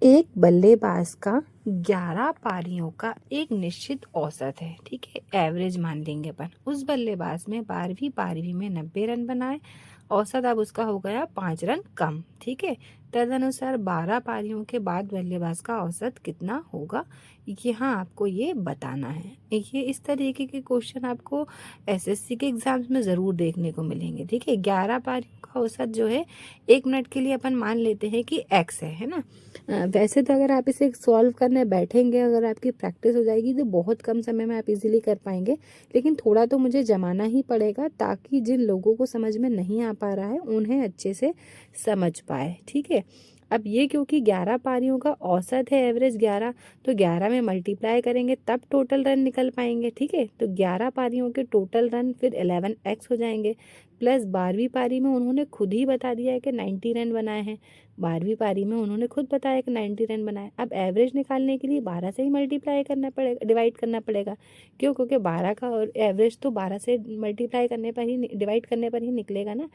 एक बल्लेबाज का 11 पारियों का एक निश्चित औसत है, ठीक है, एवरेज मान लेंगे अपन। उस बल्लेबाज में 12वीं पारी में 90 रन बनाए, औसत अब उसका हो गया 5 रन कम, ठीक है। तदनुसार 12 पारियों के बाद बल्लेबाज का औसत कितना होगा, यहाँ आपको ये बताना है। ये इस तरीके के क्वेश्चन आपको एसएससी के एग्जाम्स में ज़रूर देखने को मिलेंगे, ठीक है। 11 पारियों का औसत जो है 1 मिनट के लिए अपन मान लेते हैं कि x है ना। वैसे तो अगर आप इसे सॉल्व करने बैठेंगे, अगर आपकी प्रैक्टिस हो जाएगी तो बहुत कम समय में आप इजीली कर पाएंगे, लेकिन थोड़ा तो मुझे जमाना ही पड़ेगा ताकि जिन लोगों को समझ में नहीं आ पा रहा है उन्हें अच्छे से समझ पाए, ठीक है। अब ये क्योंकि 11 पारियों का औसत है, एवरेज 11, तो 11 में मल्टीप्लाई करेंगे तब टोटल रन निकल पाएंगे, ठीक है। तो 11 पारियों के टोटल रन फिर 11x हो जाएंगे, प्लस 12वीं पारी में उन्होंने खुद ही बता दिया है कि 90 रन बनाए हैं। 12वीं पारी में उन्होंने खुद बताया कि 90 रन बनाए। अब एवरेज निकालने के लिए 12 से ही मल्टीप्लाई करना पड़ेगा, डिवाइड करना पड़ेगा। क्यों? क्योंकि 12 का और एवरेज तो 12 से मल्टीप्लाई करने पर ही, डिवाइड करने पर ही निकलेगा ना।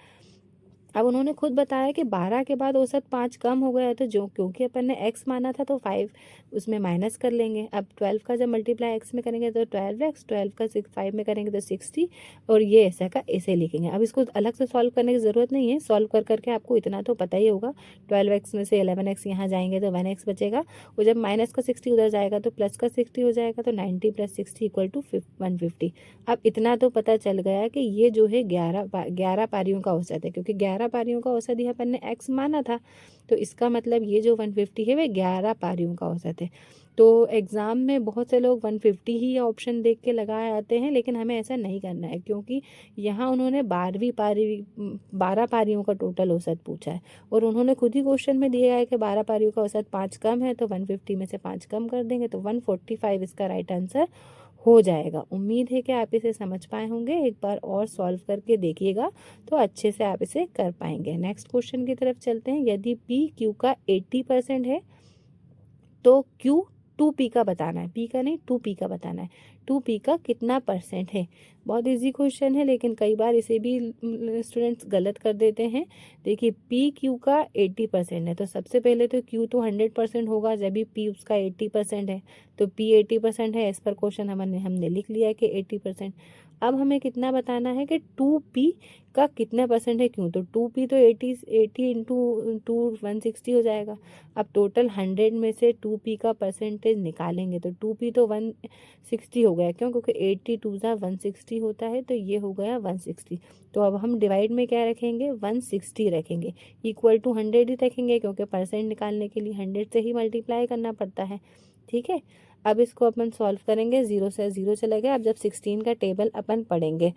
अब उन्होंने खुद बताया कि 12 के बाद औसत 5 कम हो गया है, तो जो क्योंकि अपन ने x माना था तो 5 उसमें माइनस कर लेंगे। अब 12 का जब मल्टीप्लाई x में करेंगे तो 12x, 12 का 5 में करेंगे तो 60, और ये ऐसा का ऐसे लिखेंगे। अब इसको अलग से सॉल्व करने की ज़रूरत नहीं है, सॉल्व कर करके आपको इतना तो पता ही होगा। 12x में से 11x यहाँ जाएंगे तो 1x बचेगा, और जब माइनस का 60 उधर जाएगा तो प्लस का 60 हो जाएगा, तो 90 + 60 = 150। अब इतना तो पता चल गया कि ये जो है 11 पारियों का औसत है, क्योंकि 11 पारियों का औसत ही अपन ने x माना था, तो इसका मतलब ये जो 150 है वे 11 पारियों का औसत है। तो एग्ज़ाम में बहुत से लोग 150 ही ऑप्शन देख के लगाए आते हैं, लेकिन हमें ऐसा नहीं करना है, क्योंकि यहाँ उन्होंने 12 पारियों का टोटल औसत पूछा है, और उन्होंने खुद ही क्वेश्चन में दिया है कि 12 पारियों का औसत 5 कम है, तो 150 में से 5 कम कर देंगे तो 145 इसका राइट आंसर हो जाएगा। उम्मीद है कि आप इसे समझ पाए होंगे। एक बार और सॉल्व करके देखिएगा तो अच्छे से आप इसे कर पाएंगे। नेक्स्ट क्वेश्चन की तरफ चलते हैं। यदि पी क्यू का 80% है तो क्यू 2p का बताना है, p का नहीं 2p का बताना है। 2p का कितना परसेंट है? बहुत इजी क्वेश्चन है, लेकिन कई बार इसे भी स्टूडेंट्स गलत कर देते हैं। देखिए p q का 80% है, तो सबसे पहले तो q तो 100% होगा, जब भी p उसका 80% है, तो p 80% है। एज पर क्वेश्चन हमने लिख लिया कि 80%। अब हमें कितना बताना है कि 2p का कितना परसेंट है क्यों, तो 2p तो 80 इंटू 160 हो जाएगा। अब टोटल 100 में से 2p का परसेंटेज निकालेंगे तो 2p तो 160 हो गया, क्यों? क्योंकि 80 2 160 होता है, तो ये हो गया 160। तो अब हम डिवाइड में क्या रखेंगे? 160 रखेंगे, इक्वल टू 100 ही रखेंगे, क्योंकि परसेंट निकालने के लिए 100 से ही मल्टीप्लाई करना पड़ता है, ठीक है। अब इसको अपन सॉल्व करेंगे, 0 से 0 चला गया। अब जब 16 का टेबल अपन पढ़ेंगे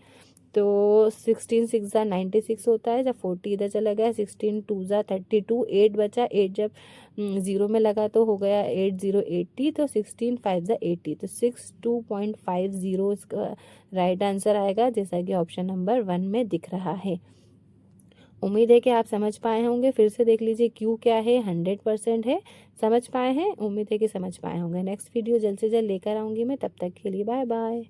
तो 16 6 96 होता है, जब 40 इधर चला गया, 16 2 32, 8 बचा, 8 जब 0 में लगा तो हो गया 8 0 80, तो 16 5 80, तो 62.50 इसका राइट आंसर आएगा, जैसा कि ऑप्शन नंबर 1 में दिख रहा है। उम्मीद है कि आप समझ पाए होंगे। फिर से देख लीजिए, क्यू क्या है? 100% है। समझ पाए हैं? उम्मीद है कि समझ पाए होंगे। नेक्स्ट वीडियो जल्द से जल्द लेकर आऊँगी मैं, तब तक के लिए बाय बाय।